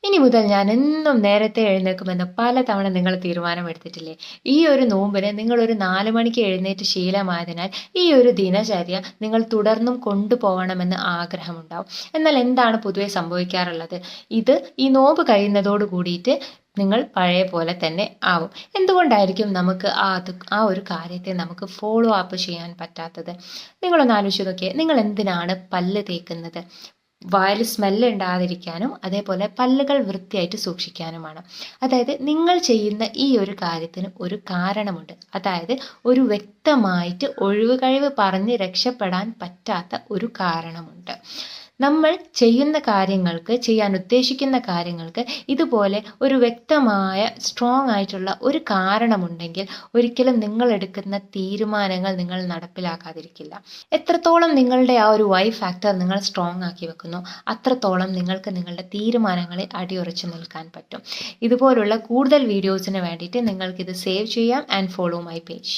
ഇനി മുതൽ ഞാൻ എന്നും നേരത്തെ എഴുന്നേൽക്കുമെന്ന് പലതവണ നിങ്ങൾ തീരുമാനമെടുത്തിട്ടില്ലേ? ഈ ഒരു നോമ്പിന് നിങ്ങളൊരു 4 മണിക്ക് എഴുന്നേറ്റ് ശീലമായതിനാൽ ഈ ഒരു ദിനചര്യ നിങ്ങൾ തുടർന്നും കൊണ്ടുപോകണമെന്ന് ആഗ്രഹമുണ്ടാവും. എന്നാൽ എന്താണ് പൊതുവെ സംഭവിക്കാറുള്ളത്? ഈ നോമ്പ് കഴിയുന്നതോട് കൂടിയിട്ട് നിങ്ങൾ പഴയ പോലെ തന്നെ ആവും. എന്തുകൊണ്ടായിരിക്കും നമുക്ക് ആ ഒരു കാര്യത്തെ നമുക്ക് ഫോളോ അപ്പ് ചെയ്യാൻ പറ്റാത്തത്? നിങ്ങളൊന്ന് ആലോചിച്ച് നോക്കിയേ. നിങ്ങൾ എന്തിനാണ് പല്ല് തേക്കുന്നത്? വായിൽ സ്മെല്ല് ഉണ്ടാകാതിരിക്കാനും അതേപോലെ പല്ലുകൾ വൃത്തിയായിട്ട് സൂക്ഷിക്കാനുമാണ്. അതായത് നിങ്ങൾ ചെയ്യുന്ന ഈ ഒരു കാര്യത്തിന് ഒരു കാരണമുണ്ട്. അതായത് ഒരു വ്യക്തമായിട്ട് ഒഴിവുകഴിവ് പറഞ്ഞ് രക്ഷപ്പെടാൻ പറ്റാത്ത ഒരു കാരണമുണ്ട്. നമ്മൾ ചെയ്യുന്ന കാര്യങ്ങൾക്ക്, ചെയ്യാൻ ഉദ്ദേശിക്കുന്ന കാര്യങ്ങൾക്ക് ഇതുപോലെ ഒരു വ്യക്തമായ സ്ട്രോങ് ആയിട്ടുള്ള ഒരു കാരണമുണ്ടെങ്കിൽ ഒരിക്കലും നിങ്ങൾ എടുക്കുന്ന തീരുമാനങ്ങൾ നിങ്ങൾ നടപ്പിലാക്കാതിരിക്കില്ല. എത്രത്തോളം നിങ്ങളുടെ ആ ഒരു വൈ ഫാക്ടർ നിങ്ങൾ സ്ട്രോങ് ആക്കി വെക്കുന്നു, അത്രത്തോളം നിങ്ങൾക്ക് നിങ്ങളുടെ തീരുമാനങ്ങളിൽ അടിയുറച്ചു നിൽക്കാൻ പറ്റും. ഇതുപോലുള്ള കൂടുതൽ വീഡിയോസിന് വേണ്ടിയിട്ട് നിങ്ങൾക്കിത് സേവ് ചെയ്യാം ആൻഡ് ഫോളോ മൈ പേജ്.